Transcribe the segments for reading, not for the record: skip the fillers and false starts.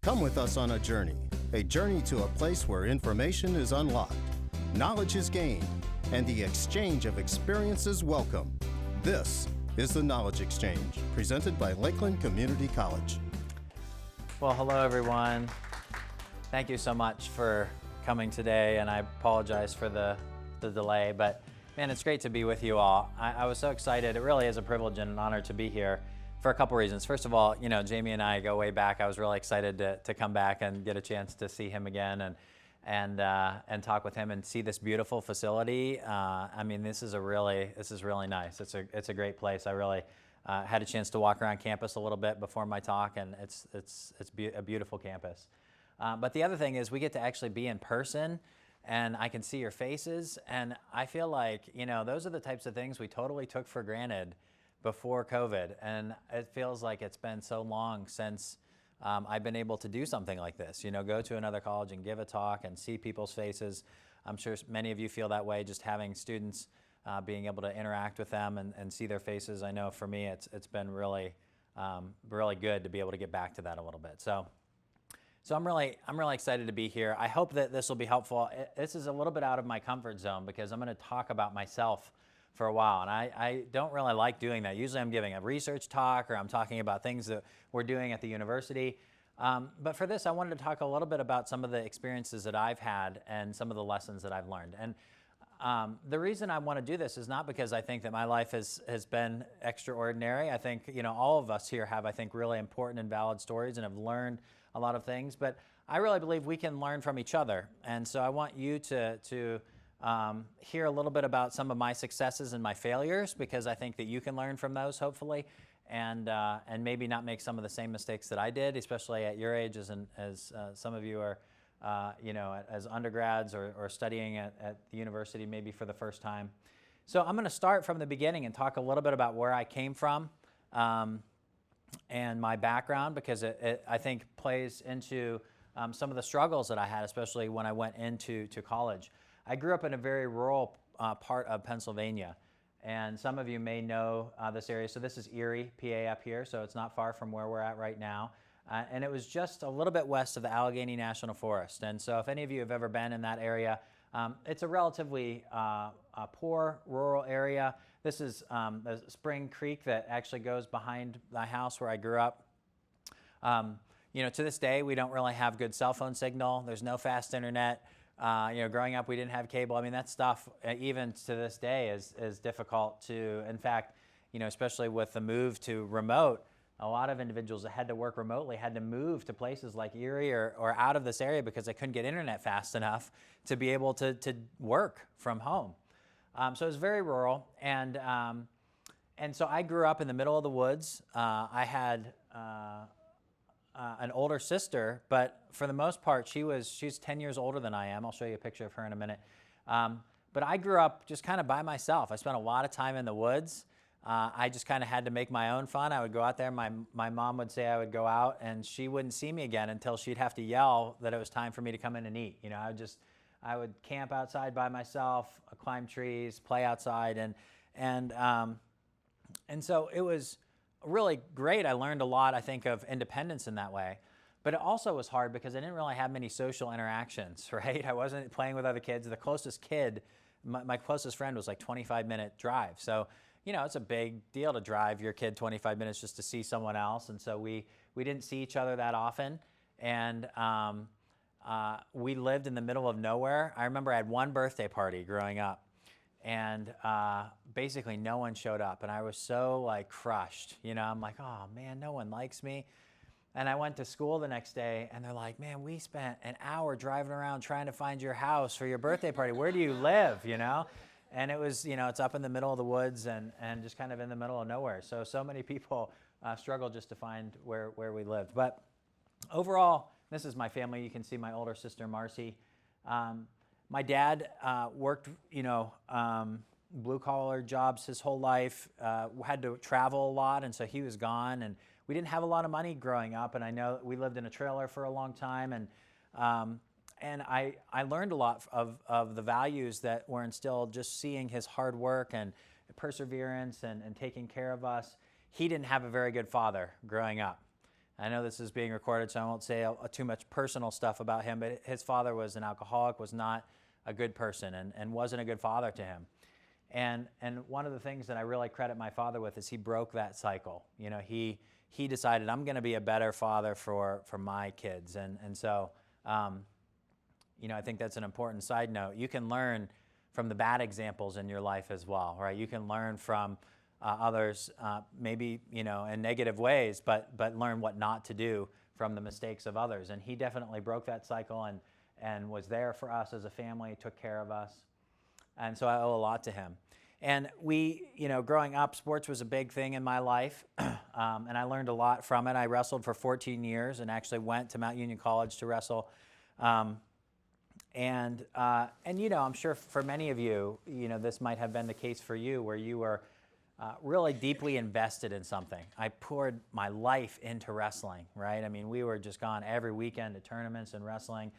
Come with us on a journey to a place where information is unlocked, knowledge is gained, and the exchange of experiences welcome. This is the Knowledge Exchange, presented by Lakeland Community College. Well, hello everyone. Thank you so much for coming today, and I apologize for the delay, but man, it's great to be with you all. I was so excited. It really is a privilege and an honor to be here for a couple reasons. First of all, you know, Jamie and I go way back. I was really excited to come back and get a chance to see him again and talk with him and see this beautiful facility. I mean, this is really nice. It's a great place. I really had a chance to walk around campus a little bit before my talk, and it's a beautiful campus. But the other thing is we get to actually be in person, and I can see your faces, and I feel like, you know, those are the types of things we totally took for granted before COVID, and it feels like it's been so long since I've been able to do something like this, you know, go to another college and give a talk and see people's faces. I'm sure many of you feel that way, just having students, being able to interact with them and see their faces. I know for me, it's been really good to be able to get back to that a little bit. So I'm really excited to be here. I hope that this will be helpful. This is a little bit out of my comfort zone because I'm going to talk about myself for a while, and I don't really like doing that. Usually I'm giving a research talk or I'm talking about things that we're doing at the university. But for this, I wanted to talk a little bit about some of the experiences that I've had and some of the lessons that I've learned. And the reason I want to do this is not because I think that my life has been extraordinary. I think, you know, all of us here have, I think, really important and valid stories and have learned a lot of things. But I really believe we can learn from each other. And so I want you to hear a little bit about some of my successes and my failures, because I think that you can learn from those, hopefully, and maybe not make some of the same mistakes that I did, especially at your age, as some of you are, you know, as undergrads or studying at the university maybe for the first time. So I'm going to start from the beginning and talk a little bit about where I came from and my background, because it I think plays into some of the struggles that I had, especially when I went into college. I grew up in a very rural part of Pennsylvania, and some of you may know this area. So this is Erie, PA up here, so it's not far from where we're at right now. And it was just a little bit west of the Allegheny National Forest. And so if any of you have ever been in that area, it's a relatively poor rural area. This is the Spring Creek that actually goes behind the house where I grew up. You know, to this day, we don't really have good cell phone signal. There's no fast internet. You know, growing up, we didn't have cable. I mean, that stuff, even to this day, is difficult to, in fact, you know, especially with the move to remote, a lot of individuals that had to work remotely had to move to places like Erie or out of this area because they couldn't get internet fast enough to be able to work from home. So it was very rural, and so I grew up in the middle of the woods. I had an older sister, but for the most part, she's 10 years older than I am. I'll show you a picture of her in a minute. But I grew up just kind of by myself. I spent a lot of time in the woods. I just kind of had to make my own fun. I would go out there. My mom would say I would go out, and she wouldn't see me again until she'd have to yell that it was time for me to come in and eat. You know, I would camp outside by myself, climb trees, play outside, and so it was really great. I learned a lot, I think, of independence in that way. But it also was hard because I didn't really have many social interactions, right? I wasn't playing with other kids. The closest kid, my closest friend was like 25-minute drive. So, you know, it's a big deal to drive your kid 25 minutes just to see someone else. And so we didn't see each other that often. And we lived in the middle of nowhere. I remember I had one birthday party growing up, and basically no one showed up. And I was so like crushed, you know, I'm like, oh man, no one likes me. And I went to school the next day, and they're like, man, we spent an hour driving around trying to find your house for your birthday party. Where do you live, you know? And it was, you know, it's up in the middle of the woods and just kind of in the middle of nowhere. So many people struggle just to find where we lived. But overall, this is my family. You can see my older sister, Marcy. My dad worked, you know, blue-collar jobs his whole life, had to travel a lot, and so he was gone. And we didn't have a lot of money growing up, and I know we lived in a trailer for a long time, and I learned a lot of the values that were instilled just seeing his hard work and perseverance and taking care of us. He didn't have a very good father growing up. I know this is being recorded, so I won't say too much personal stuff about him, but his father was an alcoholic, was not a good person, and wasn't a good father to him. And one of the things that I really credit my father with is he broke that cycle. You know, he decided, I'm going to be a better father for my kids. And so, you know, I think that's an important side note. You can learn from the bad examples in your life as well, right? You can learn from others, maybe, you know, in negative ways, but learn what not to do from the mistakes of others. And he definitely broke that cycle and was there for us as a family, took care of us. And so I owe a lot to him. And we, you know, growing up, sports was a big thing in my life, and I learned a lot from it. I wrestled for 14 years and actually went to Mount Union College to wrestle. And you know, I'm sure for many of you, you know, this might have been the case for you, where you were really deeply invested in something. I poured my life into wrestling, right? I mean, we were just gone every weekend to tournaments and wrestling.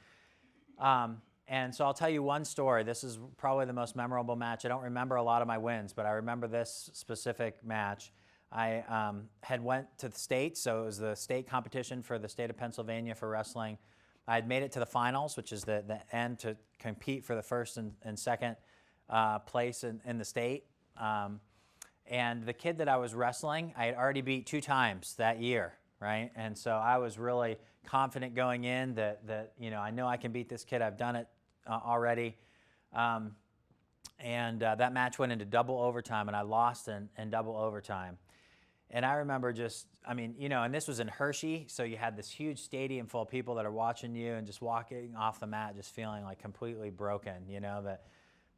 And so I'll tell you one story. This is probably the most memorable match. I don't remember a lot of my wins, but I remember this specific match. I had went to the state, so it was the state competition for the state of Pennsylvania for wrestling. I had made it to the finals, which is the end to compete for the first and second place in the state. And the kid that I was wrestling, I had already beat 2 times that year, right? And so I was really confident going in that you know, I know I can beat this kid. I've done it already. That match went into double overtime, and I lost in double overtime. And I remember just, I mean, you know, and this was in Hershey, so you had this huge stadium full of people that are watching you, and just walking off the mat just feeling like completely broken, you know, that,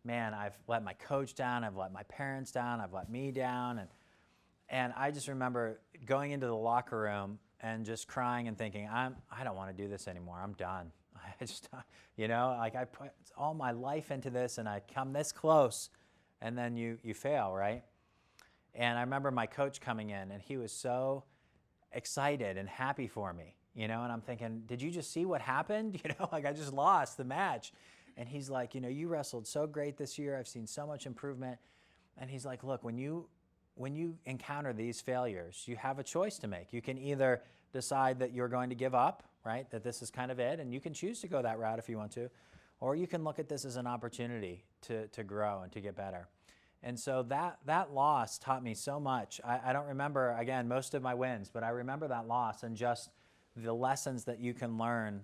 man, I've let my coach down, I've let my parents down, I've let me down. And I just remember going into the locker room and just crying and thinking, I don't want to do this anymore. I'm done. I just, you know, like I put all my life into this, and I come this close, and then you fail, right? And I remember my coach coming in, and he was so excited and happy for me, you know, and I'm thinking, did you just see what happened? You know, like I just lost the match. And he's like, you know, you wrestled so great this year. I've seen so much improvement. And he's like, look, when you encounter these failures, you have a choice to make. You can either decide that you're going to give up, right, that this is kind of it, and you can choose to go that route if you want to, or you can look at this as an opportunity to grow and to get better. And so that loss taught me so much. I don't remember, again, most of my wins, but I remember that loss and just the lessons that you can learn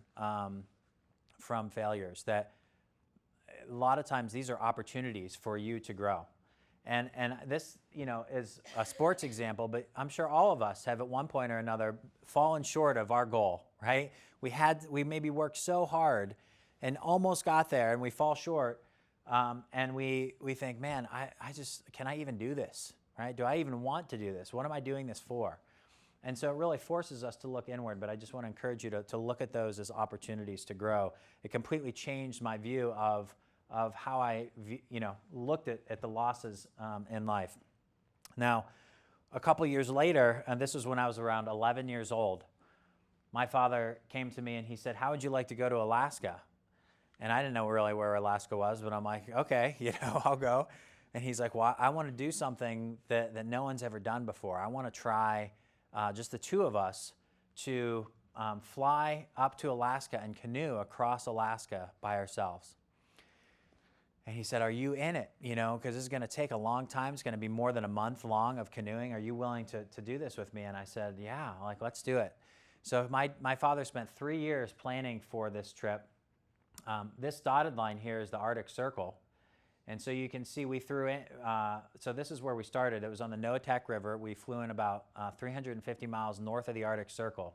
from failures, that a lot of times these are opportunities for you to grow. And this, you know, is a sports example, but I'm sure all of us have at one point or another fallen short of our goal, right? We maybe worked so hard and almost got there, and we fall short. And we think, man, can I even do this, right? Do I even want to do this? What am I doing this for? And so it really forces us to look inward, but I just want to encourage you to look at those as opportunities to grow. It completely changed my view of how I, you know, looked at the losses in life. Now, a couple years later, and this was when I was around 11 years old, my father came to me and he said, how would you like to go to Alaska? And I didn't know really where Alaska was, but I'm like, okay, you know, I'll go. And he's like, well, I want to do something that no one's ever done before. I want to try, just the 2 of us, to fly up to Alaska and canoe across Alaska by ourselves. And he said, are you in it? You know, because this is going to take a long time. It's going to be more than a month long of canoeing. Are you willing to do this with me? And I said, yeah, like, let's do it. So my father spent 3 years planning for this trip. This dotted line here is the Arctic Circle. And so you can see we threw in, so this is where we started. It was on the Noatak River. We flew in about 350 miles north of the Arctic Circle.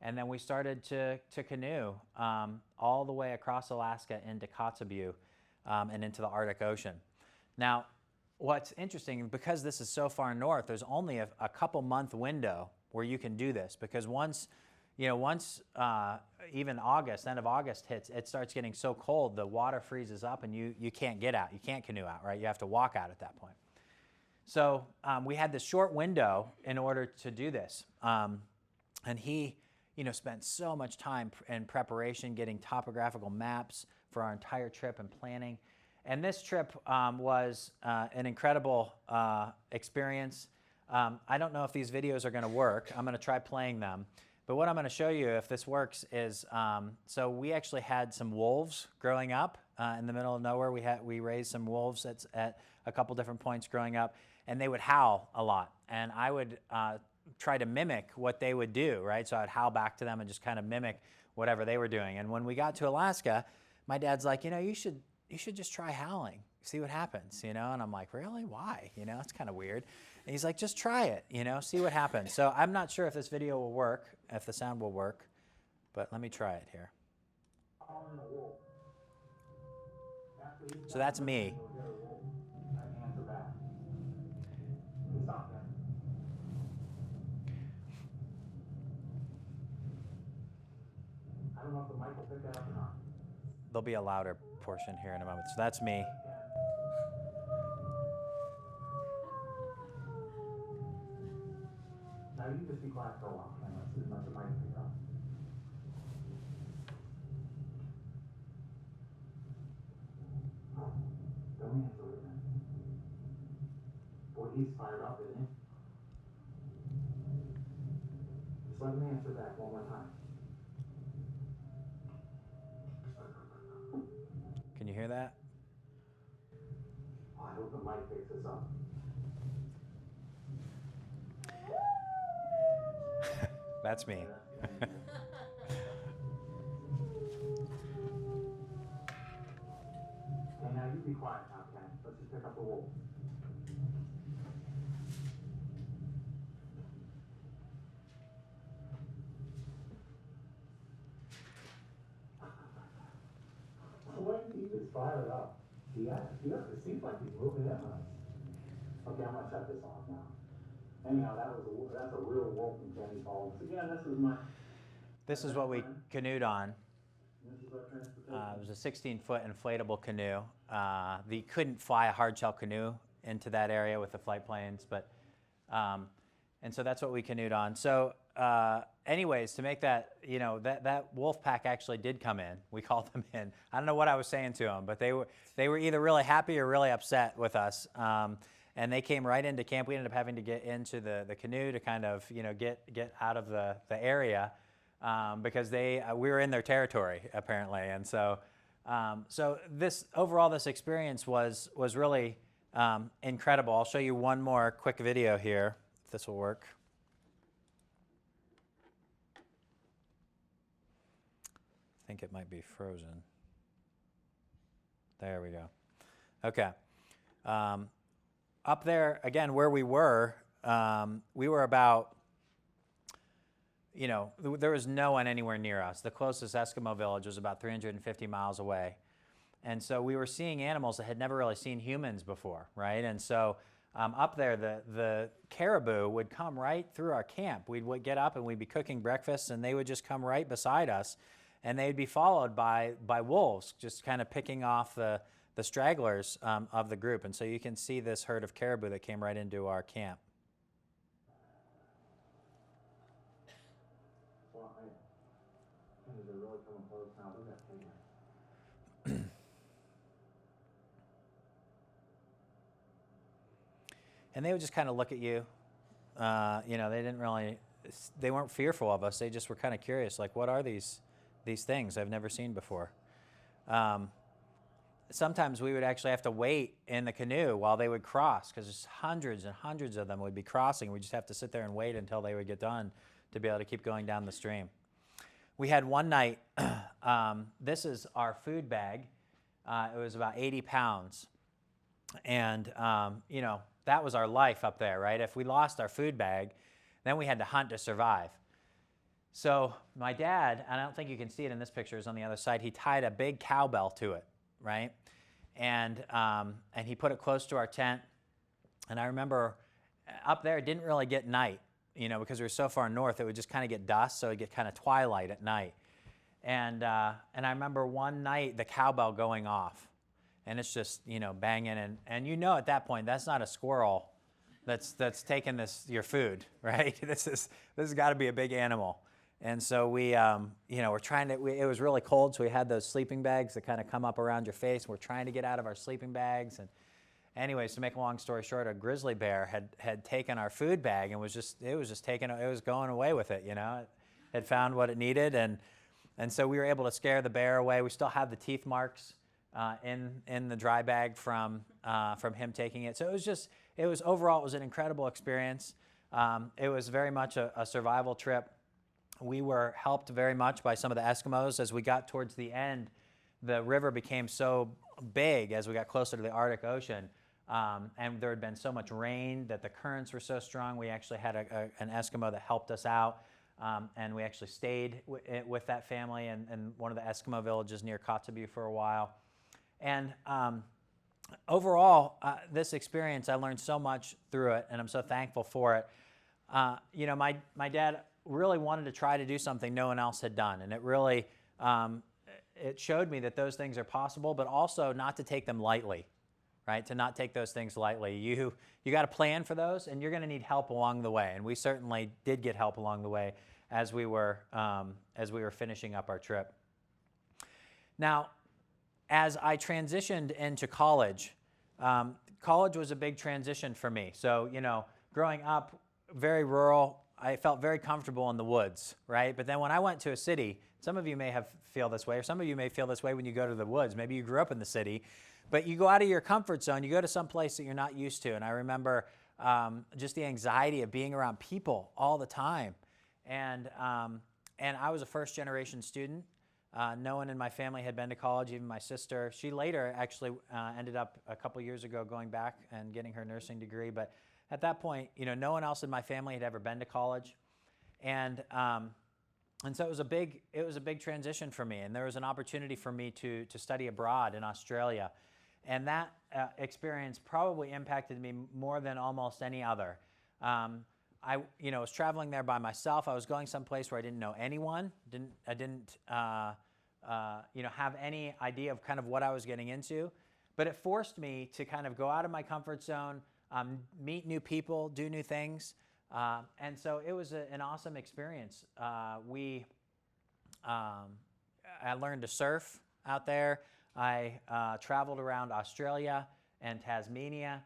And then we started to canoe all the way across Alaska into Kotzebue and into the Arctic Ocean. Now, what's interesting, because this is so far north, there's only a couple month window where you can do this, because once even August, end of August hits, it starts getting so cold, the water freezes up and you can't get out. You can't canoe out, right? You have to walk out at that point. So we had this short window in order to do this. And he, you know, spent so much time in preparation, getting topographical maps for our entire trip and planning. And this trip was an incredible experience. I don't know if these videos are going to work. I'm going to try playing them. But what I'm going to show you, if this works, is so we actually had some wolves growing up in the middle of nowhere. We raised some wolves at a couple different points growing up, and they would howl a lot. And I would try to mimic what they would do, right? So I'd howl back to them and just kind of mimic whatever they were doing. And when we got to Alaska, my dad's like, you should just try howling, see what happens, And I'm like, really? Why? It's kind of weird. And he's like, just try it, see what happens. So I'm not sure if this video will work, if the sound will work, but let me try it here. So that's me. I don't know if the mic will pick that up or not. There'll be a louder portion here in a moment. So that's me. Now you can just be quiet for a while. Let's let the mic pick up. Don't answer it, man. Boy, he's fired up, isn't he? Just let him answer that one more time. Can you hear that? Oh, I hope the mic picks this up. That's me. Okay, now you be quiet now, Ken. Let's just pick up the wolf. When he is fired up, it seems like he's moving in on us. Okay, I'm gonna shut this off now. Anyhow, that's a real wolf in Kenny Falls. Again, This is what we canoed on. This is our transportation. It was a 16-foot inflatable canoe. You couldn't fly a hardshell canoe into that area with the flight planes, but and so that's what we canoed on. So anyways, to make that, that wolf pack actually did come in. We called them in. I don't know what I was saying to them, but they were either really happy or really upset with us. And they came right into camp. We ended up having to get into the canoe to kind of, get out of the area because we were in their territory apparently. And so, this experience was really incredible. I'll show you one more quick video here, if this will work. I think it might be frozen. There we go. Okay. Up there, again, where we were about, there was no one anywhere near us. The closest Eskimo village was about 350 miles away. And so we were seeing animals that had never really seen humans before, right? And so up there, the caribou would come right through our camp. We'd get up and we'd be cooking breakfast, and they would just come right beside us, and they'd be followed by wolves, just kind of picking off the stragglers of the group. And so you can see this herd of caribou that came right into our camp. Well, they're really coming close now. Look at that figure. And they would just kind of look at you. They weren't fearful of us. They just were kind of curious, like, what are these things I've never seen before? Sometimes we would actually have to wait in the canoe while they would cross, because hundreds and hundreds of them would be crossing. We just have to sit there and wait until they would get done to be able to keep going down the stream. We had one night, this is our food bag. It was about 80 pounds. And, that was our life up there, right? If we lost our food bag, then we had to hunt to survive. So my dad, and I don't think you can see it in this picture, is on the other side. He tied a big cowbell to it, right? And he put it close to our tent. And I remember up there, it didn't really get night, because we were so far north, it would just kind of get dusk, so it'd get kind of twilight at night. And I remember one night the cowbell going off, and it's just, banging, and at that point, that's not a squirrel that's taking your food, right? This has got to be a big animal. And so we, we're trying to, it was really cold, so we had those sleeping bags that kind of come up around your face. We're trying to get out of our sleeping bags, Anyways, to make a long story short, a grizzly bear had taken our food bag and was just going away with it, you know. It had found what it needed, and so we were able to scare the bear away. We still have the teeth marks in the dry bag from him taking it. So overall, it was an incredible experience. It was very much a survival trip. We were helped very much by some of the Eskimos. As we got towards the end, the river became so big as we got closer to the Arctic Ocean, and there had been so much rain that the currents were so strong. We actually had an Eskimo that helped us out, and we actually stayed with that family in one of the Eskimo villages near Kotzebue for a while. And overall, this experience, I learned so much through it, and I'm so thankful for it. You know, my dad really wanted to try to do something no one else had done, and it really it showed me that those things are possible, but also not to take them lightly, right? To not take those things lightly. You got to plan for those, and you're going to need help along the way. And we certainly did get help along the way as we were finishing up our trip. Now, as I transitioned into college, college was a big transition for me. So, you know, growing up very rural, I felt very comfortable in the woods, right? But then when I went to a city, some of you may feel this way, or some of you may feel this way when you go to the woods. Maybe you grew up in the city, but you go out of your comfort zone, you go to some place that you're not used to. And I remember just the anxiety of being around people all the time. And I was a first-generation student. No one in my family had been to college, even my sister. She later actually ended up a couple years ago going back and getting her nursing degree. But at that point, you know, no one else in my family had ever been to college. And so it was a big transition for me. And there was an opportunity for me to study abroad in Australia. And that experience probably impacted me more than almost any other. I was traveling there by myself. I was going someplace where I didn't know anyone. I didn't have any idea of kind of what I was getting into. But it forced me to kind of go out of my comfort zone, meet new people, do new things. And so it was an awesome experience. I learned to surf out there. I traveled around Australia and Tasmania,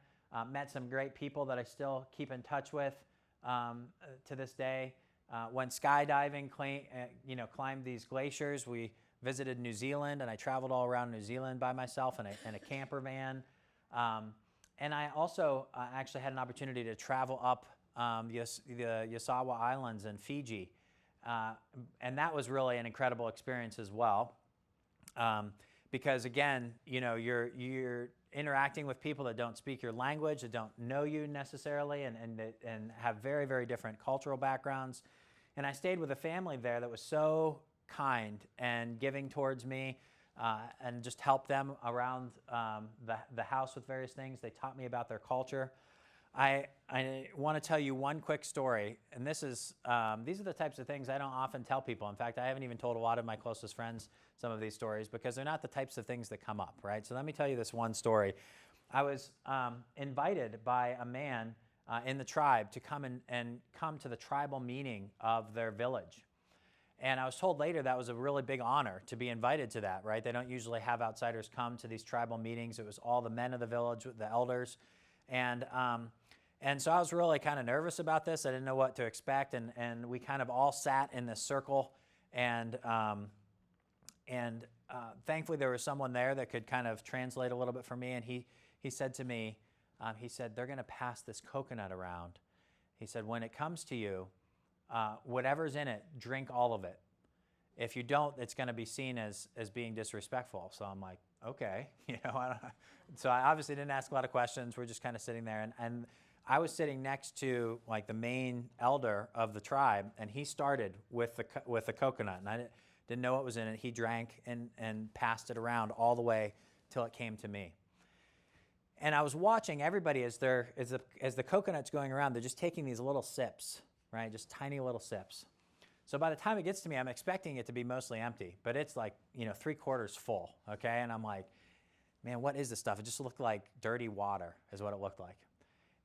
met some great people that I still keep in touch with to this day. Went skydiving, climbed these glaciers. We visited New Zealand, and I traveled all around New Zealand by myself in a camper van. And I also actually had an opportunity to travel up the Yasawa Islands in Fiji. And that was really an incredible experience as well. Because again, you know, you're interacting with people that don't speak your language, that don't know you necessarily, and have very, very different cultural backgrounds. And I stayed with a family there that was so kind and giving towards me, and just helped them around the house with various things. They taught me about their culture. I want to tell you one quick story, and these are the types of things I don't often tell people. In fact, I haven't even told a lot of my closest friends some of these stories because they're not the types of things that come up, right? So let me tell you this one story. I was invited by a man in the tribe to come come to the tribal meeting of their village. And I was told later that was a really big honor to be invited to that, right? They don't usually have outsiders come to these tribal meetings. It was all the men of the village, the elders. And so I was really kind of nervous about this. I didn't know what to expect. And we kind of all sat in this circle. And thankfully there was someone there that could kind of translate a little bit for me. And he said to me, they're going to pass this coconut around. He said, when it comes to you, whatever's in it, drink all of it. If you don't, it's going to be seen as being disrespectful. So I'm like, okay, So I obviously didn't ask a lot of questions. We're just kind of sitting there, and I was sitting next to like the main elder of the tribe, and he started with the coconut, and I didn't know what was in it. He drank and passed it around all the way till it came to me. And I was watching everybody as the coconut's going around. They're just taking these little sips, right? Just tiny little sips. So by the time it gets to me, I'm expecting it to be mostly empty, but it's like, 3/4 full, okay? And I'm like, man, what is this stuff? It just looked like dirty water is what it looked like.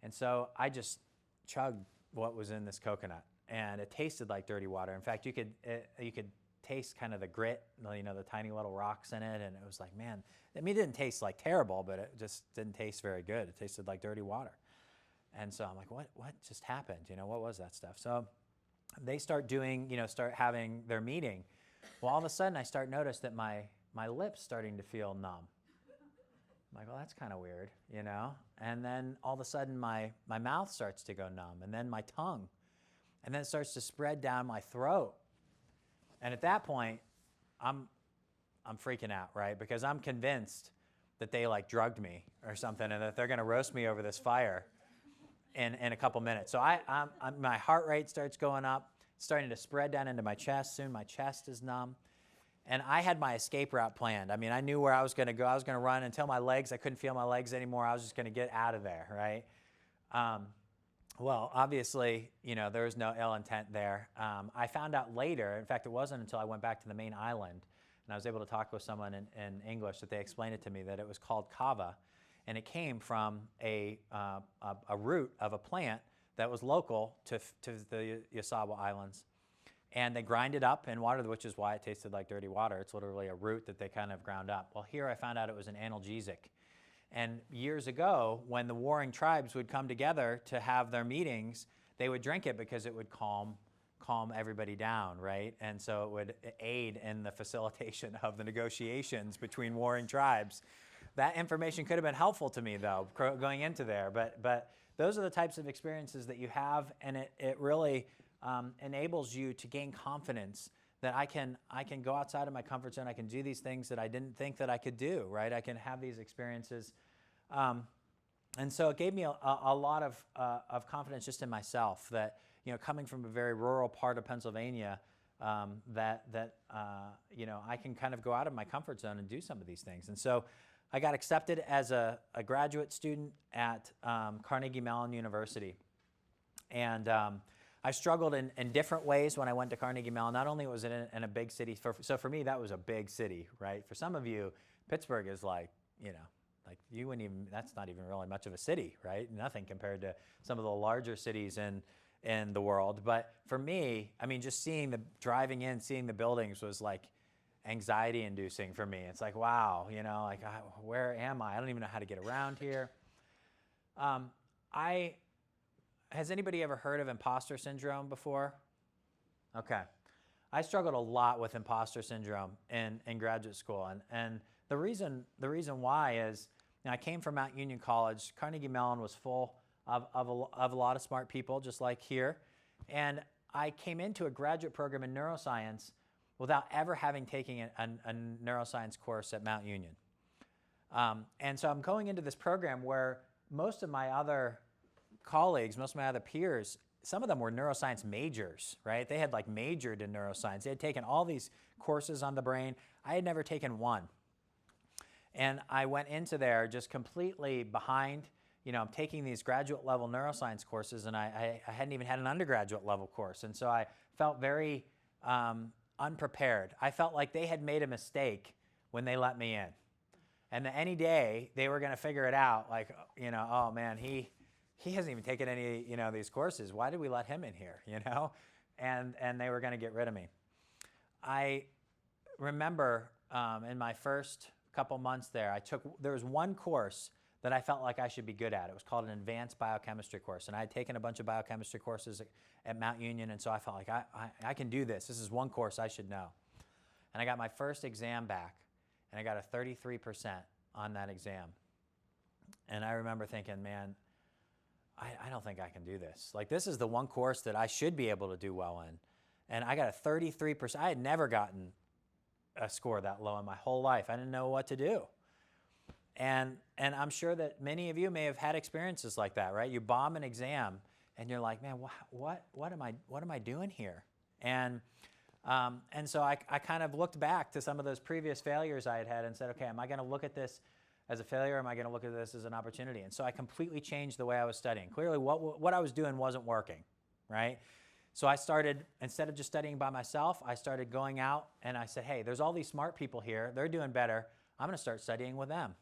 And so I just chugged what was in this coconut, and it tasted like dirty water. In fact, you could taste kind of the grit, the tiny little rocks in it, and it was like, man, I mean, it didn't taste like terrible, but it just didn't taste very good. It tasted like dirty water. And so I'm like, what just happened? What was that stuff? So they start having their meeting. Well, all of a sudden I start notice that my lips starting to feel numb. I'm like, well, that's kind of weird, And then all of a sudden my mouth starts to go numb, and then my tongue, and then it starts to spread down my throat. And at that point, I'm freaking out, right? Because I'm convinced that they like drugged me or something, and that they're going to roast me over this fire in a couple minutes. So my heart rate starts going up, starting to spread down into my chest. Soon my chest is numb. And I had my escape route planned. I mean, I knew where I was going to go. I was going to run until I couldn't feel my legs anymore. I was just going to get out of there, right? Well, obviously, there was no ill intent there. I found out later, in fact, it wasn't until I went back to the main island, and I was able to talk with someone in English, that they explained it to me, that it was called kava. And it came from a root of a plant that was local to the Yasawa Islands. And they grind it up in water, which is why it tasted like dirty water. It's literally a root that they kind of ground up. Well, here I found out it was an analgesic. And years ago, when the warring tribes would come together to have their meetings, they would drink it because it would calm everybody down, right? And so it would aid in the facilitation of the negotiations between warring tribes. That information could have been helpful to me, though, going into there. But those are the types of experiences that you have, and it really enables you to gain confidence that I can go outside of my comfort zone. I can do these things that I didn't think that I could do, right? I can have these experiences. And so it gave me a lot of confidence just in myself that, coming from a very rural part of Pennsylvania, that I can kind of go out of my comfort zone and do some of these things. And so I got accepted as a graduate student at Carnegie Mellon University. And I struggled in different ways when I went to Carnegie Mellon. Not only was it in a big city, so for me that was a big city, right? For some of you, Pittsburgh is like you wouldn't even, that's not even really much of a city, right? Nothing compared to some of the larger cities in the world. But for me, I mean, just driving in, seeing the buildings was like anxiety inducing for me. It's like, wow, where am I? I don't even know how to get around here. Has anybody ever heard of imposter syndrome before? Okay. I struggled a lot with imposter syndrome in graduate school. And the reason why is, I came from Mount Union College. Carnegie Mellon was full of a lot of smart people, just like here. And I came into a graduate program in neuroscience without ever having taken a neuroscience course at Mount Union. And so I'm going into this program where most of my other colleagues, most of my other peers, some of them were neuroscience majors, right? They had majored in neuroscience. They had taken all these courses on the brain. I had never taken one. And I went into there just completely behind. I'm taking these graduate level neuroscience courses, and I hadn't even had an undergraduate level course. And so I felt very unprepared. I felt like they had made a mistake when they let me in. And that any day they were going to figure it out, oh man, he hasn't even taken any, these courses. Why did we let him in here, And they were going to get rid of me. I remember in my first couple months there, there was one course that I felt like I should be good at. It was called an advanced biochemistry course. And I had taken a bunch of biochemistry courses at Mount Union, and so I felt like I can do this. This is one course I should know. And I got my first exam back, and I got a 33% on that exam. And I remember thinking, man, I don't think I can do this. This is the one course that I should be able to do well in. And I got a 33%. I had never gotten a score that low in my whole life. I didn't know what to do. And I'm sure that many of you may have had experiences like that, right? You bomb an exam, and you're like, man, what am I doing here? And so I kind of looked back to some of those previous failures I had had and said, okay, am I going to look at this as a failure, or am I going to look at this as an opportunity? And so I completely changed the way I was studying. Clearly, what I was doing wasn't working, right? So I started, instead of just studying by myself, I started going out, and I said, hey, there's all these smart people here. They're doing better. I'm going to start studying with them.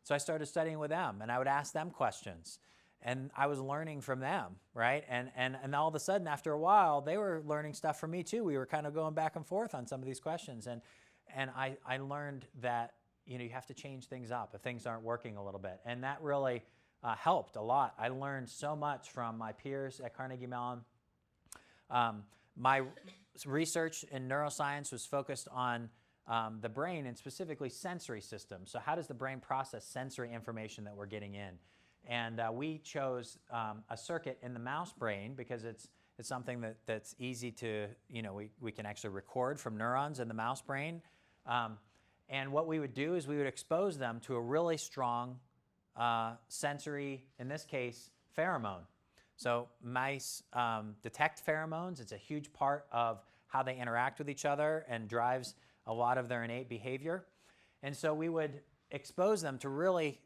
So I started studying with them, and I would ask them questions. and I was learning from them, right? And all of a sudden, after a while, they were learning stuff from me too. We were kind of going back and forth on some of these questions, and I learned that you have to change things up if things aren't working a little bit, and that really helped a lot. I learned so much from my peers at Carnegie Mellon. My research in neuroscience was focused on the brain and specifically sensory systems. So how does the brain process sensory information that we're getting in? And we chose a circuit in the mouse brain because it's something that's easy to, we can actually record from neurons in the mouse brain. And what we would do is we would expose them to a really strong sensory, in this case, pheromone. So mice detect pheromones. It's a huge part of how they interact with each other and drives a lot of their innate behavior. And so we would expose them to really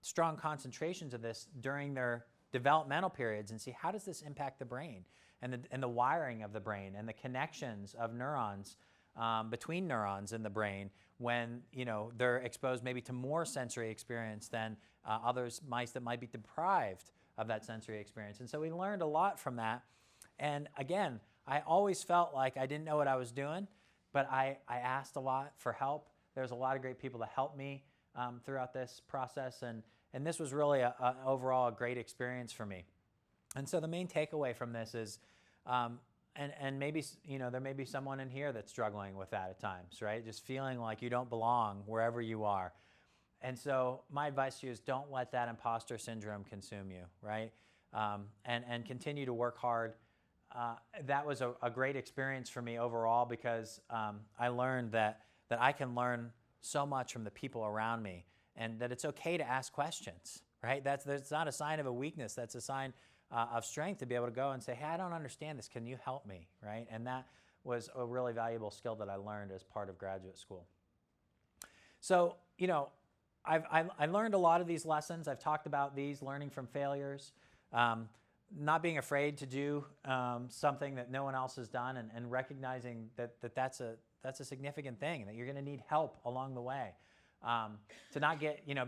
strong concentrations of this during their developmental periods and see how does this impact the brain and the wiring of the brain and the connections of neurons between neurons in the brain when they're exposed maybe to more sensory experience than mice that might be deprived of that sensory experience. And so we learned a lot from that. And again, I always felt like I didn't know what I was doing, but I asked a lot for help. There's a lot of great people that helped me throughout this process, and this was really overall a great experience for me. And so the main takeaway from this is, and maybe there may be someone in here that's struggling with that at times, right? Just feeling like you don't belong wherever you are. And so my advice to you is don't let that imposter syndrome consume you, right? And continue to work hard. That was a great experience for me overall because I learned that I can learn so much from the people around me and that it's okay to ask questions, right? That's not a sign of a weakness. That's a sign of strength to be able to go and say, hey, I don't understand this. Can you help me, right? And that was a really valuable skill that I learned as part of graduate school. So, I learned a lot of these lessons. I've talked about these, learning from failures, not being afraid to do something that no one else has done, and recognizing that's a significant thing, that you're going to need help along the way. To not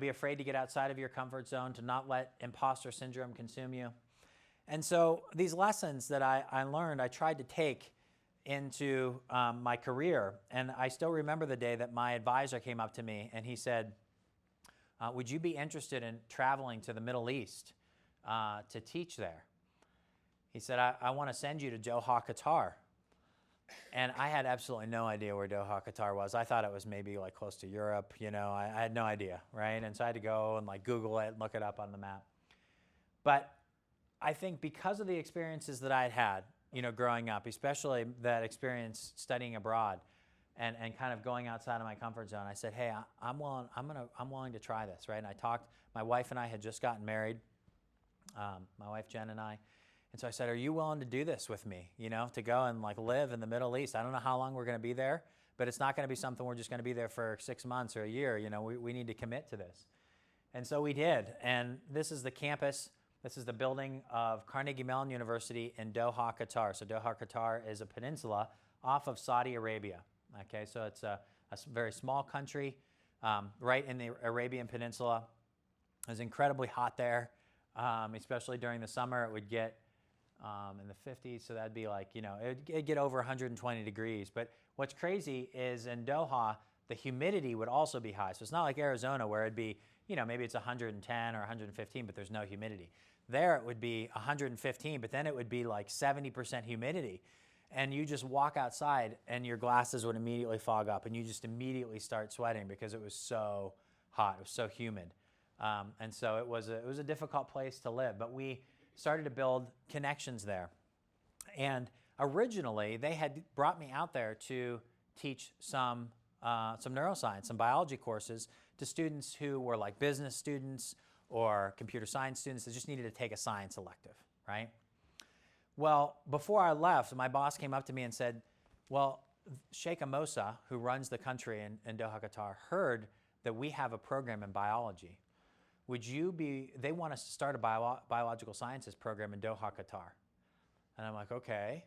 be afraid to get outside of your comfort zone, to not let imposter syndrome consume you. And so these lessons that I learned, I tried to take into my career. And I still remember the day that my advisor came up to me and he said, would you be interested in traveling to the Middle East to teach there? He said, I want to send you to Doha, Qatar. And I had absolutely no idea where Doha, Qatar was. I thought it was maybe like close to Europe, I had no idea, right? And so I had to go and Google it and look it up on the map. But I think because of the experiences that I had growing up, especially that experience studying abroad and kind of going outside of my comfort zone, I said, hey, I'm willing to try this, right? And my wife and I had just gotten married, my wife Jen and I. And so I said, are you willing to do this with me, to go and live in the Middle East? I don't know how long we're going to be there, but it's not going to be something we're just going to be there for 6 months or a year. We need to commit to this. And so we did. And this is the campus. This is the building of Carnegie Mellon University in Doha, Qatar. So Doha, Qatar is a peninsula off of Saudi Arabia. Okay, so it's a very small country right in the Arabian Peninsula. It was incredibly hot there, especially during the summer. It would get in the 50s, so that'd be it'd get over 120 degrees. But what's crazy is in Doha, the humidity would also be high. So it's not like Arizona where it'd be, maybe it's 110 or 115, but there's no humidity. There it would be 115, but then it would be 70% humidity. And you just walk outside and your glasses would immediately fog up and you just immediately start sweating because it was so hot, it was so humid. And so it was a difficult place to live, but we started to build connections there. And originally they had brought me out there to teach some neuroscience, some biology courses to students who were business students or computer science students that just needed to take a science elective, right? Well, before I left, my boss came up to me and said, well, Sheikh Amosa, who runs the country in Doha, Qatar, heard that we have a program in biology. They want us to start a biological sciences program in Doha, Qatar. And I'm like, okay,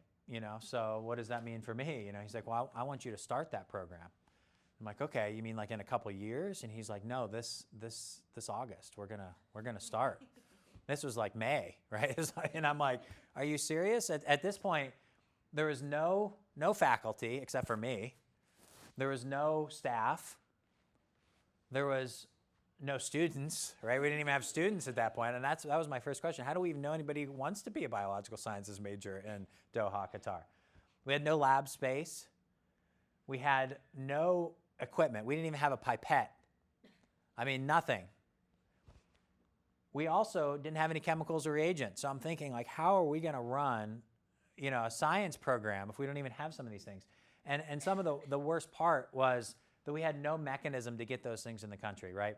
so what does that mean for me? He's like, well, I want you to start that program. I'm like, okay, you mean in a couple of years? And he's like, no, this August, we're gonna start. This was like May, right? And I'm like, are you serious? At this point, there was no faculty except for me. There was no staff. There was no students, right? We didn't even have students at that point, and that was my first question. How do we even know anybody who wants to be a biological sciences major in Doha, Qatar? We had no lab space. We had no equipment. We didn't even have a pipette. I mean, nothing. We also didn't have any chemicals or reagents. So I'm thinking, like, how are we going to run, a science program if we don't even have some of these things? And some of the worst part was that we had no mechanism to get those things in the country, right?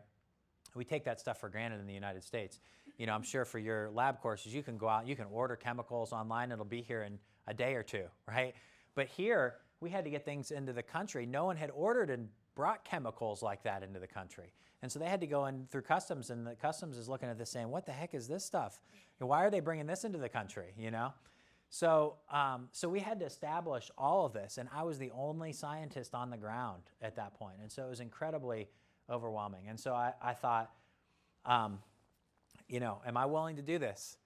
We take that stuff for granted in the United States. I'm sure for your lab courses, you can go out, you can order chemicals online, it'll be here in a day or two, right? But here, we had to get things into the country. No one had ordered and brought chemicals like that into the country. And so they had to go in through customs, and the customs is looking at this saying, what the heck is this stuff? And why are they bringing this into the country, So, so we had to establish all of this, and I was the only scientist on the ground at that point. And so it was incredibly overwhelming. And so I thought, am I willing to do this?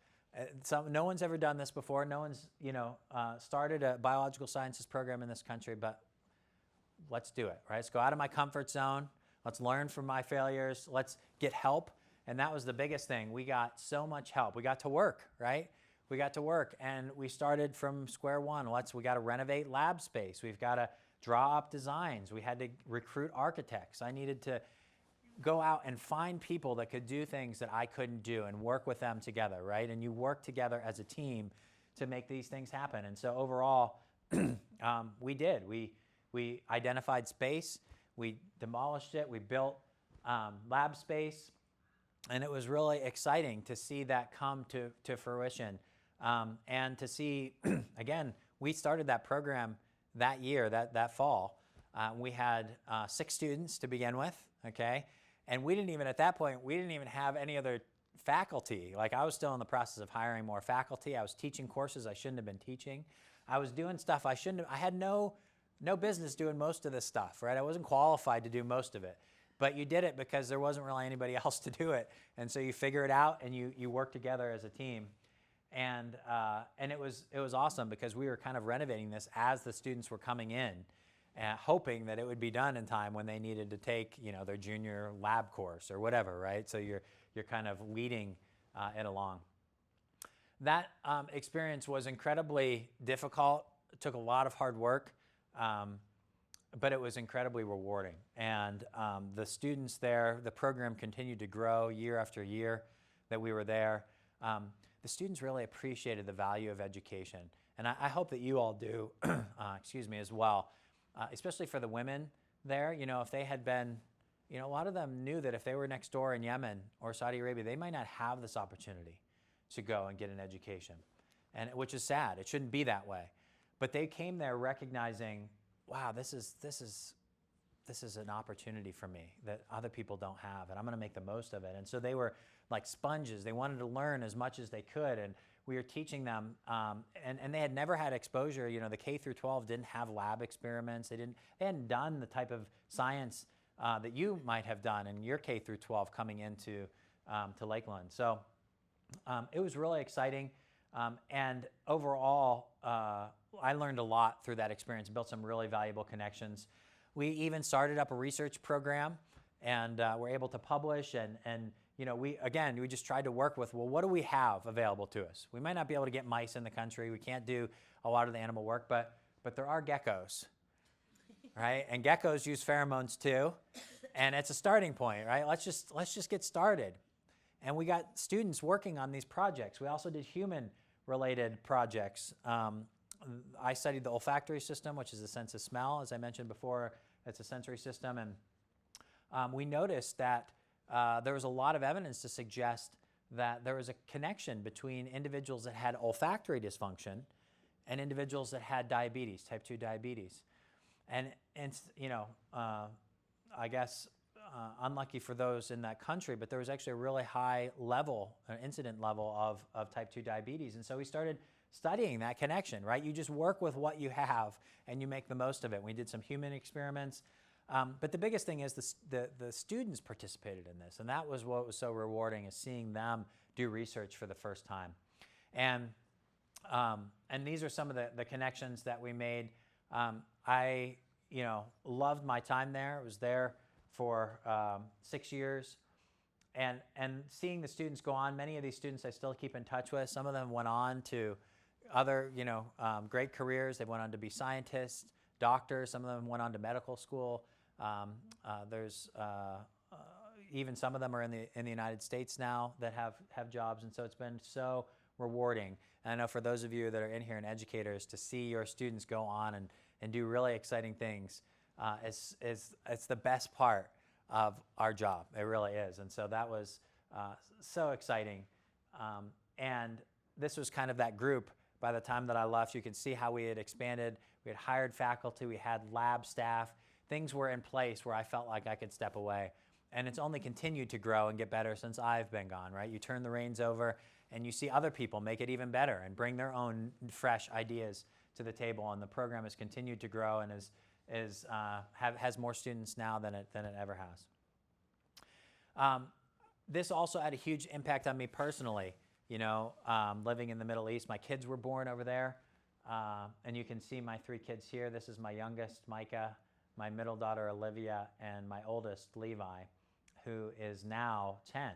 No one's ever done this before. No one's, started a biological sciences program in this country, but let's do it, right? Let's go out of my comfort zone. Let's learn from my failures. Let's get help. And that was the biggest thing. We got so much help. We got to work, right? We got to work, and we started from square one. We got to renovate lab space. We've got to draw up designs. We had to recruit architects. I needed to go out and find people that could do things that I couldn't do and work with them together, right? And you work together as a team to make these things happen. And so overall, we did. We identified space. We demolished it. We built lab space. And it was really exciting to see that come to fruition. And to see, again, we started that program that year, that fall. We had 6 students to begin with, okay? And we didn't even, at that point, we didn't even have any other faculty. Like, I was still in the process of hiring more faculty. I was teaching courses I shouldn't have been teaching. I was doing stuff I shouldn't have. I had no business doing most of this stuff, right? I wasn't qualified to do most of it. But you did it because there wasn't really anybody else to do it. And so you figure it out, and you work together as a team. And it was awesome because we were kind of renovating this as the students were coming in, hoping that it would be done in time when they needed to take their junior lab course or whatever, right? So you're kind of leading it along. That experience was incredibly difficult. It took a lot of hard work, but it was incredibly rewarding. And the students there, the program continued to grow year after year that we were there. The students really appreciated the value of education. And I hope that you all do, as well, especially for the women there. If they had been, a lot of them knew that if they were next door in Yemen or Saudi Arabia, they might not have this opportunity to go and get an education, and which is sad. It shouldn't be that way. But they came there recognizing, wow, this is an opportunity for me that other people don't have, and I'm going to make the most of it. And so they were like sponges. They wanted to learn as much as they could, and we were teaching them, and they had never had exposure. The K through 12 didn't have lab experiments. They hadn't done the type of science that you might have done in your K through 12 coming into to Lakeland. So it was really exciting, and overall, I learned a lot through that experience. Built some really valuable connections. We even started up a research program, and were able to publish. And we just tried to work with, well, what do we have available to us? We might not be able to get mice in the country. We can't do a lot of the animal work, but there are geckos, right? And geckos use pheromones too, and it's a starting point, right? Let's just get started. And we got students working on these projects. We also did human-related projects. I studied the olfactory system, which is the sense of smell. As I mentioned before, it's a sensory system. And we noticed that there was a lot of evidence to suggest that there was a connection between individuals that had olfactory dysfunction and individuals that had diabetes, type 2 diabetes. And I guess unlucky for those in that country, but there was actually a really high level, an incident level of type 2 diabetes. And so we started studying that connection, right? You just work with what you have and you make the most of it. We did some human experiments. But the biggest thing is the students participated in this. And that was what was so rewarding, is seeing them do research for the first time. And these are some of the connections that we made. I loved my time there. I was there for 6 years. And seeing the students go on, many of these students I still keep in touch with. Some of them went on to other, great careers. They went on to be scientists, doctors. Some of them went on to medical school. There's even some of them are in the United States now that have jobs, and so it's been so rewarding. And I know for those of you that are in here and educators, to see your students go on and do really exciting things it's the best part of our job. It really is. And so that was so exciting. And this was kind of that group. By the time that I left, you could see how we had expanded. We had hired faculty. We had lab staff. Things were in place where I felt like I could step away. And it's only continued to grow and get better since I've been gone, right? You turn the reins over and you see other people make it even better and bring their own fresh ideas to the table. And the program has continued to grow and has more students now than it ever has. This also had a huge impact on me personally. Living in the Middle East, my kids were born over there. And you can see my 3 kids here. This is my youngest, Micah, my middle daughter, Olivia, and my oldest, Levi, who is now 10.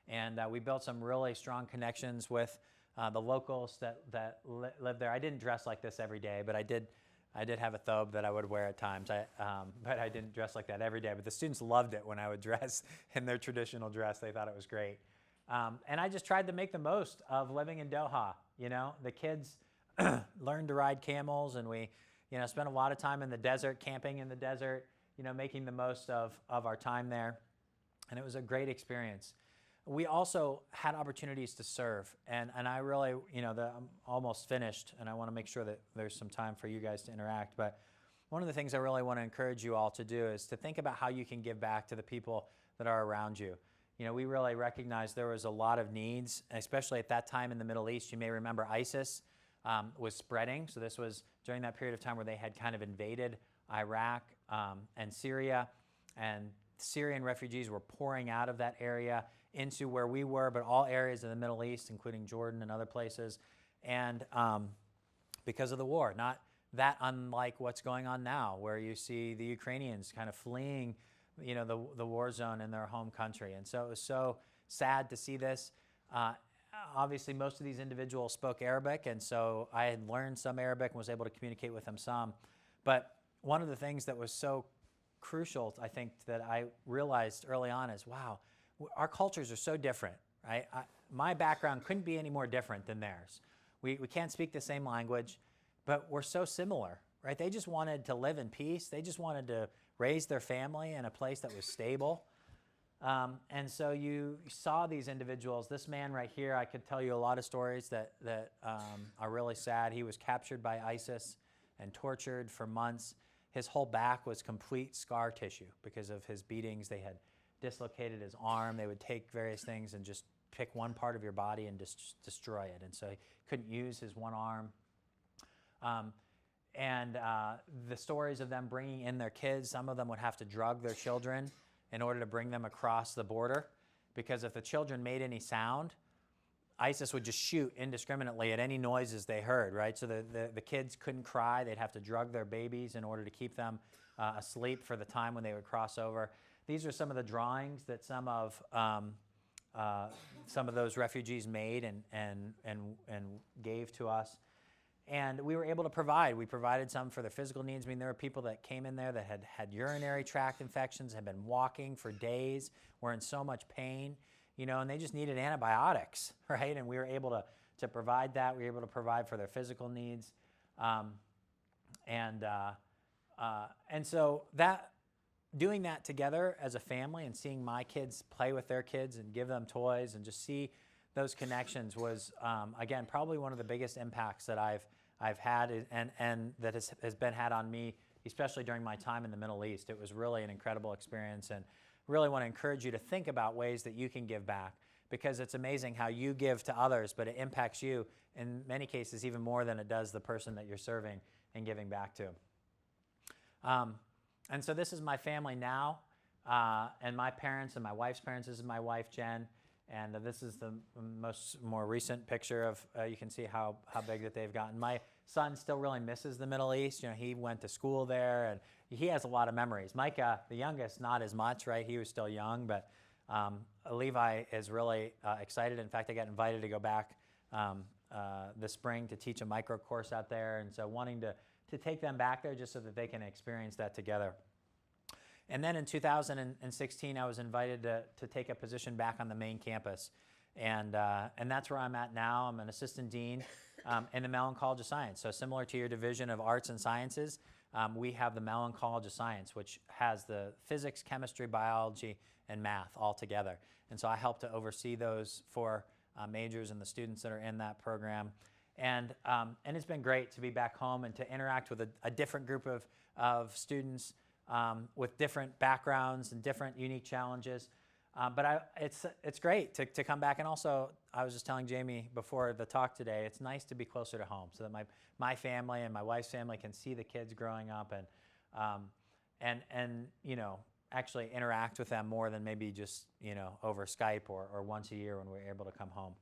And we built some really strong connections with the locals that live there. I didn't dress like this every day, but I did have a thobe that I would wear at times. But I didn't dress like that every day. But the students loved it when I would dress in their traditional dress. They thought it was great. And I just tried to make the most of living in Doha. The kids learned to ride camels, and we spent a lot of time in the desert, camping in the desert, making the most of our time there. And it was a great experience. We also had opportunities to serve, and I really, I'm almost finished, and I want to make sure that there's some time for you guys to interact. But one of the things I really want to encourage you all to do is to think about how you can give back to the people that are around you. We really recognized there was a lot of needs, especially at that time in the Middle East. You may remember ISIS was spreading, so this was during that period of time where they had kind of invaded Iraq and Syria, and Syrian refugees were pouring out of that area into where we were, but all areas of the Middle East, including Jordan and other places, and because of the war, not that unlike what's going on now, where you see the Ukrainians kind of fleeing, the war zone in their home country. And so it was so sad to see this. Obviously, most of these individuals spoke Arabic, and so I had learned some Arabic and was able to communicate with them some. But one of the things that was so crucial, I think, that I realized early on is, wow, our cultures are so different, right? My background couldn't be any more different than theirs. We can't speak the same language, but we're so similar, right? They just wanted to live in peace. They just wanted to raise their family in a place that was stable. And so you saw these individuals. This man right here, I could tell you a lot of stories that are really sad. He was captured by ISIS and tortured for months. His whole back was complete scar tissue because of his beatings. They had dislocated his arm. They would take various things and just pick one part of your body and destroy it. And so he couldn't use his one arm. The stories of them bringing in their kids, some of them would have to drug their children in order to bring them across the border, because if the children made any sound, ISIS would just shoot indiscriminately at any noises they heard, right? So the kids couldn't cry. They'd have to drug their babies in order to keep them asleep for the time when they would cross over. These are some of the drawings that some of those refugees made and gave to us. And we were able to provide. We provided some for their physical needs. I mean, there were people that came in there that had urinary tract infections, had been walking for days, were in so much pain, and they just needed antibiotics, right? And we were able to provide that. We were able to provide for their physical needs. And so doing that together as a family and seeing my kids play with their kids and give them toys and just see those connections was, again, probably one of the biggest impacts that I've had and that has been had on me, especially during my time in the Middle East. It was really an incredible experience, and really want to encourage you to think about ways that you can give back, because it's amazing how you give to others, but it impacts you in many cases even more than it does the person that you're serving and giving back to. And so this is my family now, and my parents and my wife's parents. This is my wife, Jen. And this is the more recent picture of, you can see how big that they've gotten. My son still really misses the Middle East. You know, he went to school there, and he has a lot of memories. Micah, the youngest, not as much, right? He was still young, but Levi is really excited. In fact, I got invited to go back this spring to teach a micro course out there, and so wanting to take them back there just so that they can experience that together. And then in 2016, I was invited to take a position back on the main campus. And that's where I'm at now. I'm an assistant dean in the Mellon College of Science. So similar to your division of arts and sciences, we have the Mellon College of Science, which has the physics, chemistry, biology, and math all together. And so I help to oversee those four majors and the students that are in that program. And it's been great to be back home and to interact with a different group of students with different backgrounds and different unique challenges. But it's great to come back. And also, I was just telling Jamie before the talk today, it's nice to be closer to home so that my family and my wife's family can see the kids growing up and you know, actually interact with them more than maybe just, you know, over Skype or once a year when we're able to come home.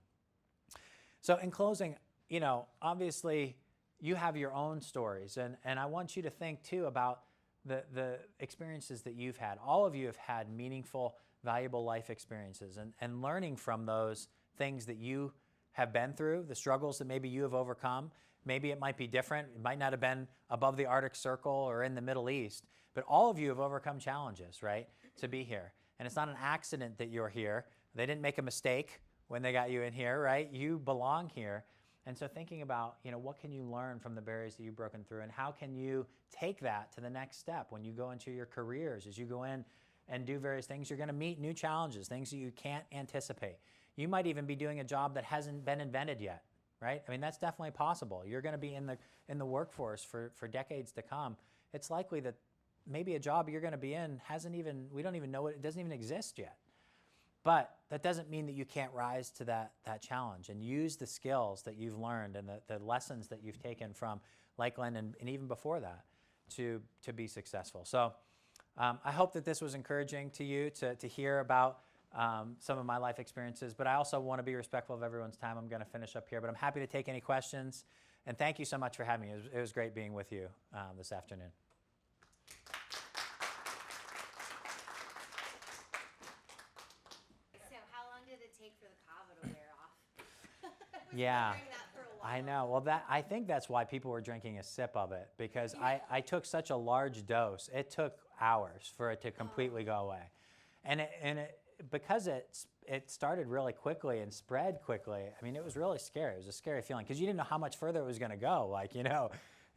So in closing, you know, obviously you have your own stories, and I want you to think too about the experiences that you've had. All of you have had meaningful, valuable life experiences, and learning from those things that you have been through, the struggles that maybe you have overcome. Maybe it might be different. It might not have been above the Arctic Circle or in the Middle East, but all of you have overcome challenges, right, to be here. And it's not an accident that you're here. They didn't make a mistake when they got you in here, right? You belong here. And so thinking about, you know, what can you learn from the barriers that you've broken through, and how can you take that to the next step when you go into your careers? As you go in and do various things, you're going to meet new challenges, things that you can't anticipate. You might even be doing a job that hasn't been invented yet, right? I mean, that's definitely possible. You're going to be in the workforce for decades to come. It's likely that maybe a job you're going to be in we don't even know it doesn't even exist yet. But that doesn't mean that you can't rise to that challenge and use the skills that you've learned and the lessons that you've taken from Lakeland and even before that to be successful. So I hope that this was encouraging to you to hear about some of my life experiences, but I also want to be respectful of everyone's time. I'm going to finish up here, but I'm happy to take any questions. And thank you so much for having me. It was great being with you this afternoon. Yeah, I know. Well, I think that's why people were drinking a sip of it, because I took such a large dose. It took hours for it to completely go away, because it started really quickly and spread quickly. I mean, it was really scary. It was a scary feeling because you didn't know how much further it was going to go. Like, you know,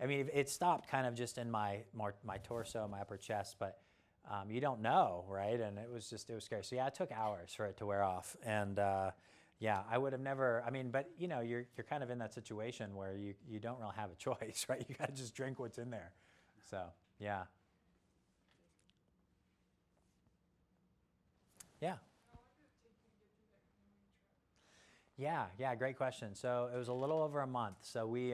I mean, it stopped kind of just in my torso, my upper chest, but you don't know, right? And it was scary. So yeah, it took hours for it to wear off, and. Yeah, I would have never, I mean, but you know, you're kind of in that situation where you don't really have a choice, right? You gotta just drink what's in there. So, yeah. Yeah. Yeah, great question. So it was a little over a month. So we,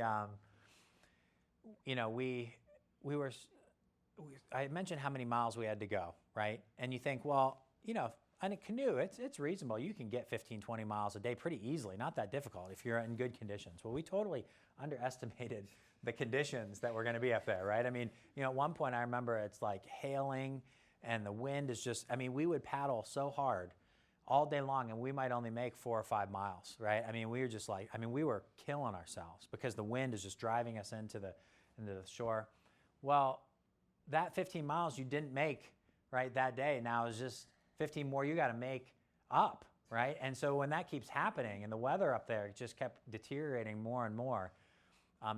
you know, I had mentioned how many miles we had to go, right? And you think, well, you know, on a canoe, it's reasonable. You can get 15, 20 miles a day pretty easily, not that difficult if you're in good conditions. Well, we totally underestimated the conditions that were going to be up there, right? I mean, you know, at one point I remember it's like hailing and the wind is just, I mean, we would paddle so hard all day long and we might only make 4 or 5 miles, right? I mean, we were just like, we were killing ourselves because the wind is just driving us into the shore. Well, that 15 miles you didn't make, right, that day. Now it's just 15 more you got to make up, right? And so when that keeps happening and the weather up there just kept deteriorating more and more,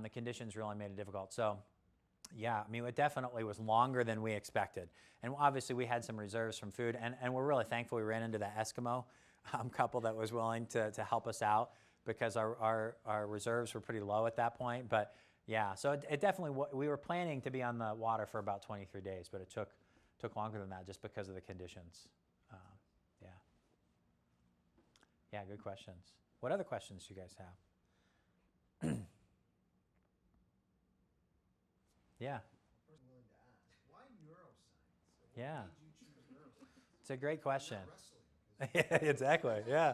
the conditions really made it difficult. So yeah, I mean, it definitely was longer than we expected. And obviously we had some reserves from food, and we're really thankful we ran into that Eskimo couple that was willing to help us out because our reserves were pretty low at that point. But yeah, so it definitely, we were planning to be on the water for about 23 days, but it took longer than that just because of the conditions. Yeah, good questions. What other questions do you guys have? Yeah. Why neuroscience? Yeah. Why did you choose neuroscience? It's a great question. Not wrestling, Yeah, exactly. Yeah.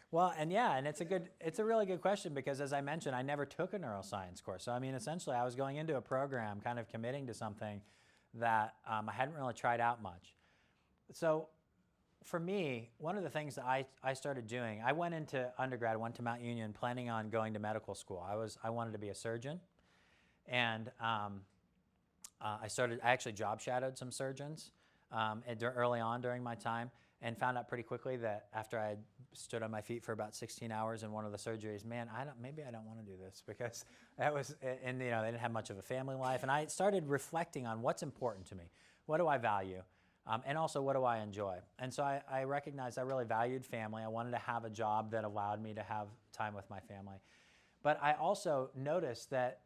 Well, and yeah, and it's a really good question because as I mentioned, I never took a neuroscience course. So I mean, essentially, I was going into a program, kind of committing to something that I hadn't really tried out much. So for me, one of the things that I started doing, I went into undergrad, I went to Mount Union planning on going to medical school. I wanted to be a surgeon, and I actually job shadowed some surgeons early on during my time, and found out pretty quickly that after I had stood on my feet for about 16 hours in one of the surgeries, man, maybe I don't want to do this because that was, and they didn't have much of a family life, and I started reflecting on what's important to me, what do I value, and also what do I enjoy. And so I recognized I really valued family. I wanted to have a job that allowed me to have time with my family. But I also noticed that,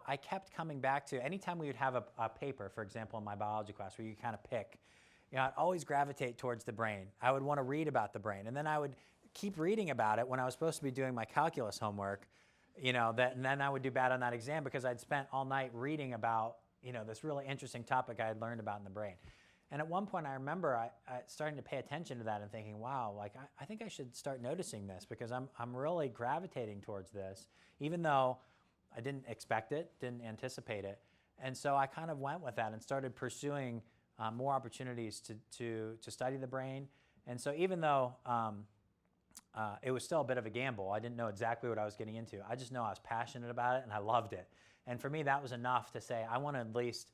I kept coming back to, anytime we would have a paper, for example, in my biology class, where you kind of pick, I'd always gravitate towards the brain. I would want to read about the brain. And then I would keep reading about it when I was supposed to be doing my calculus homework, and then I would do bad on that exam because I'd spent all night reading about, this really interesting topic I had learned about in the brain. And at one point I remember I starting to pay attention to that and thinking, wow, like I think I should start noticing this because I'm really gravitating towards this, even though I didn't expect it, didn't anticipate it. And so I kind of went with that and started pursuing more opportunities to study the brain. And so even though it was still a bit of a gamble, I didn't know exactly what I was getting into. I just know I was passionate about it and I loved it. And for me, that was enough to say, I want to at least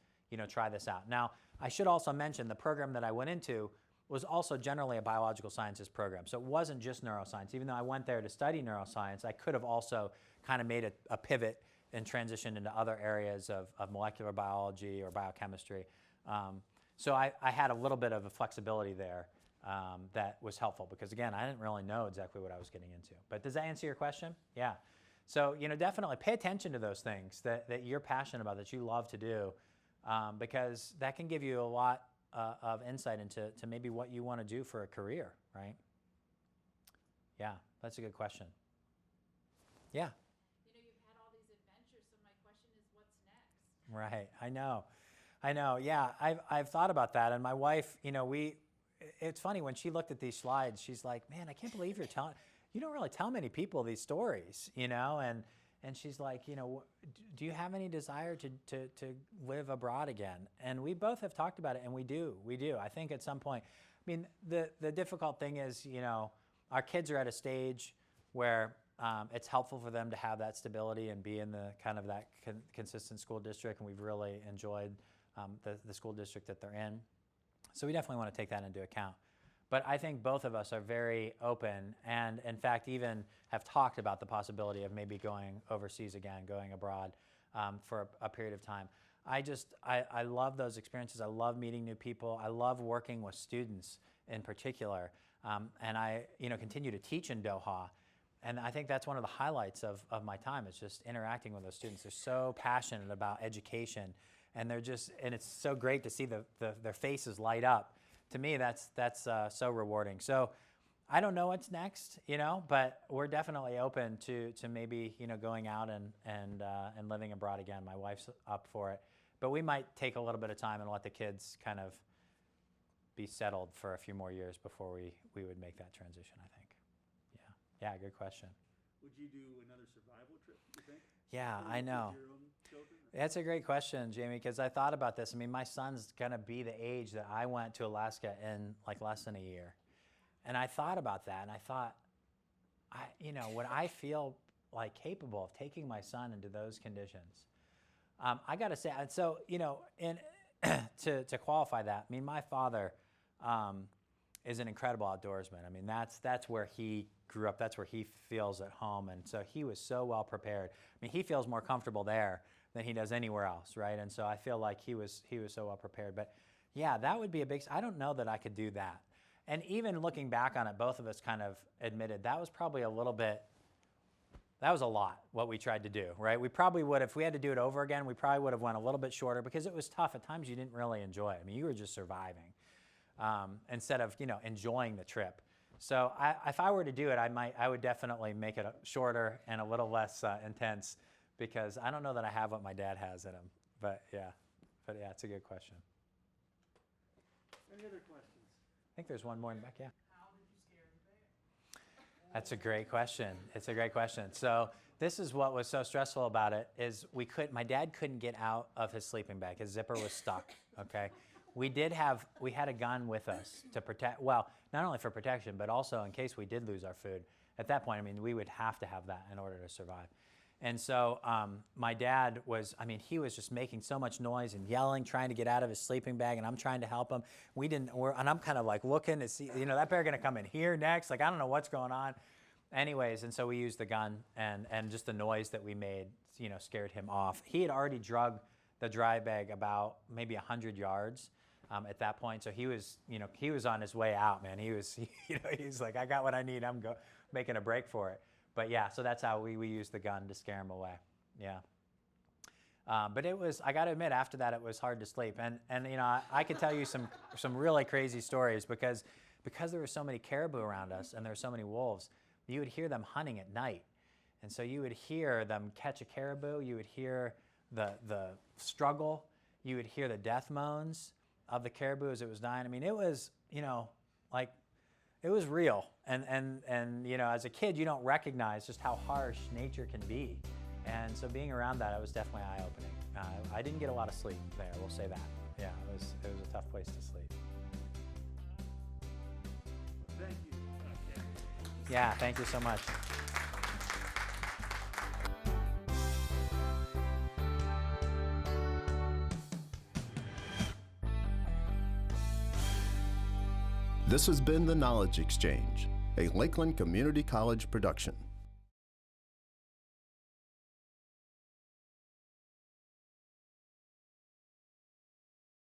try this out. Now, I should also mention the program that I went into was also generally a biological sciences program. So it wasn't just neuroscience. Even though I went there to study neuroscience, I could have also kind of made a pivot and transitioned into other areas of molecular biology or biochemistry. So I had a little bit of a flexibility there that was helpful because, again, I didn't really know exactly what I was getting into. But does that answer your question? Yeah. So, definitely pay attention to those things that you're passionate about, that you love to do, because that can give you a lot of insight into maybe what you want to do for a career, right? Yeah, that's a good question. Yeah. You've had all these adventures, so my question is, what's next? Right, I know. Yeah, I've thought about that, and my wife, it's funny when she looked at these slides, she's like, "Man, I can't believe you don't really tell many people these stories, and she's like, do you have any desire to live abroad again?" And we both have talked about it, and we do. I think at some point, I mean, the difficult thing is, our kids are at a stage where it's helpful for them to have that stability and be in the kind of that consistent school district, and we've really enjoyed the school district that they're in. So we definitely want to take that into account. But I think both of us are very open and, in fact, even have talked about the possibility of maybe going overseas again, going abroad for a period of time. I love those experiences. I love meeting new people. I love working with students in particular. And I continue to teach in Doha. And I think that's one of the highlights of my time, is just interacting with those students. They're so passionate about education. And it's so great to see their faces light up. To me, that's so rewarding. So I don't know what's next, but we're definitely open to maybe going out and living abroad again. My wife's up for it, but we might take a little bit of time and let the kids kind of be settled for a few more years before we would make that transition, I think. Yeah, good question. Would you do another survival trip, do you think? Yeah, I know. With your own children? That's a great question, Jamie, because I thought about this. I mean, my son's going to be the age that I went to Alaska in like less than a year. And I thought about that, and I thought, would I feel like capable of taking my son into those conditions? I got to say, and so, to qualify that, I mean, my father is an incredible outdoorsman. I mean, that's where he grew up. That's where he feels at home. And so he was so well prepared. I mean, he feels more comfortable there than he does anywhere else, right? And so I feel like he was so well prepared. But yeah, that would be I don't know that I could do that. And even looking back on it, both of us kind of admitted that was probably a lot what we tried to do, right? We probably would, if we had to do it over again, we probably would have went a little bit shorter because it was tough. At times you didn't really enjoy it. I mean, you were just surviving instead of, enjoying the trip. So if I were to do it, I would definitely make it shorter and a little less intense, because I don't know that I have what my dad has in him. But yeah, it's a good question. Any other questions? I think there's one more in the back, yeah. How did you scare That's a great question. It's a great question. So this is what was so stressful about it is my dad couldn't get out of his sleeping bag. His zipper was stuck, okay? We had a gun with us to protect, well, not only for protection, but also in case we did lose our food. At that point, I mean, we would have to have that in order to survive. And so my dad he was just making so much noise and yelling, trying to get out of his sleeping bag, and I'm trying to help him. And I'm kind of like looking to see, that bear gonna come in here next? Like, I don't know what's going on. Anyways, and so we used the gun, and just the noise that we made, scared him off. He had already drug the dry bag about maybe 100 yards at that point. So he was on his way out, man. He was like, I got what I need. I'm making a break for it. But yeah, so that's how we used the gun to scare him away. Yeah. But I got to admit, after that, it was hard to sleep. And I could tell you some really crazy stories because there were so many caribou around us and there were so many wolves, you would hear them hunting at night. And so you would hear them catch a caribou, you would hear the struggle, you would hear the death moans of the caribou as it was dying. I mean, it was, it was real. And as a kid, you don't recognize just how harsh nature can be. And so being around that, it was definitely eye-opening. I didn't get a lot of sleep there, we'll say that. Yeah, it was a tough place to sleep. Thank you. Okay. Yeah, thank you so much. This has been The Knowledge Exchange, a Lakeland Community College production.